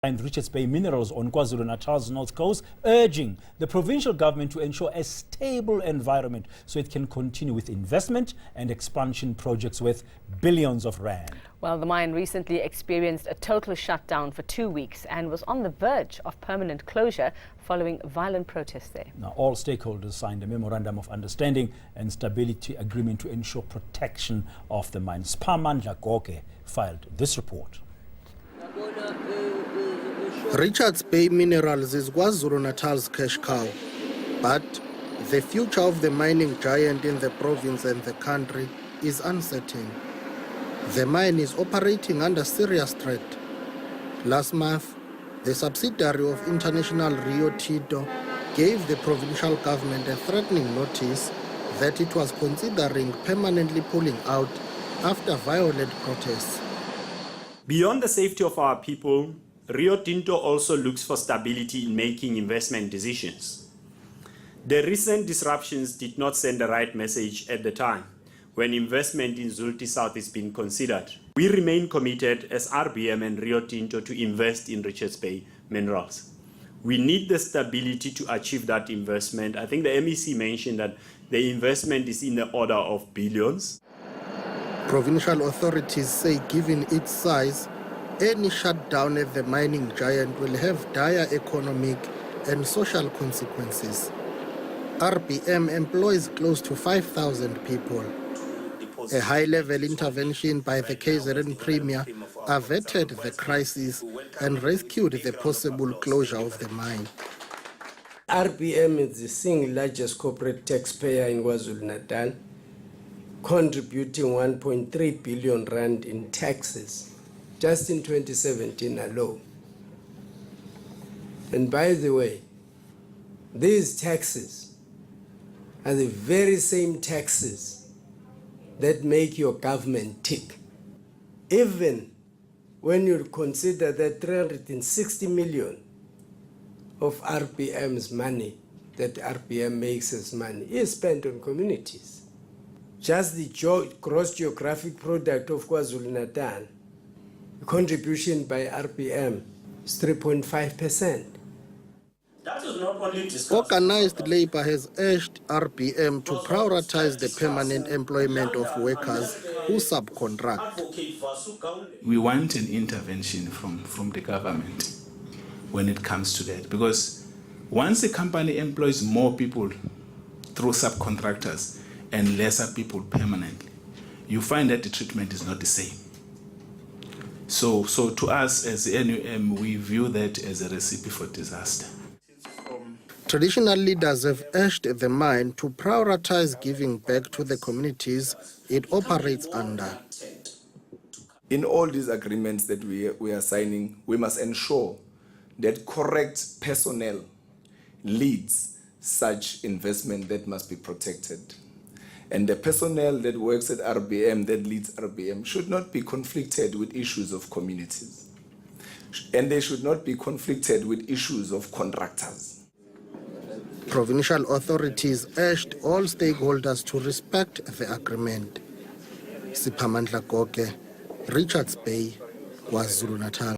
And Richards Bay Minerals on KwaZulu-Natal's north coast, urging the provincial government to ensure a stable environment so it can continue with investment and expansion projects worth billions of rand. Well, the mine recently experienced a total shutdown for 2 weeks and was on the verge of permanent closure following violent protests there. Now, all stakeholders signed a memorandum of understanding and stability agreement to ensure protection of the mine. Spamandla Goke filed this report. Richards Bay Minerals is KwaZulu-Natal's cash cow, but the future of the mining giant in the province and the country is uncertain. The mine is operating under serious threat. Last month, the subsidiary of international Rio Tinto gave the provincial government a threatening notice that it was considering permanently pulling out after violent protests. Beyond the safety of our people, Rio Tinto also looks for stability in making investment decisions. The recent disruptions did not send the right message at the time when investment in Zulti South is being considered. We remain committed as RBM and Rio Tinto to invest in Richards Bay Minerals. We need the stability to achieve that investment. I think the MEC mentioned that the investment is in the order of billions. Provincial authorities say given its size, any shutdown at the mining giant will have dire economic and social consequences. RBM employs close to 5,000 people. A high-level intervention by the KZN Premier averted the crisis and rescued the possible closure of the mine. RBM is the single largest corporate taxpayer in KwaZulu-Natal, contributing 1.3 billion rand in taxes just in 2017 alone. And by the way, these taxes are the very same taxes that make your government tick. Even when you consider that 360 million of RBM's money that RBM makes as money is spent on communities. Just the gross geographic product of KwaZulu-Natal, contribution by RBM is 3.5%. Organized labor has urged RBM to prioritize the permanent employment of workers who subcontract. We want an intervention from the government when it comes to that, because once a company employs more people through subcontractors and lesser people permanently, you find that the treatment is not the same. So to us as the NUM, we view that as a recipe for disaster. Traditional leaders have urged the mine to prioritize giving back to the communities it operates under. In all these agreements that we are signing, we must ensure that correct personnel leads such investment that must be protected. And the personnel that works at RBM, that leads RBM, should not be conflicted with issues of communities. And they should not be conflicted with issues of contractors. Provincial authorities urged all stakeholders to respect the agreement. Spamandla Goke, Richards Bay, KwaZulu-Natal.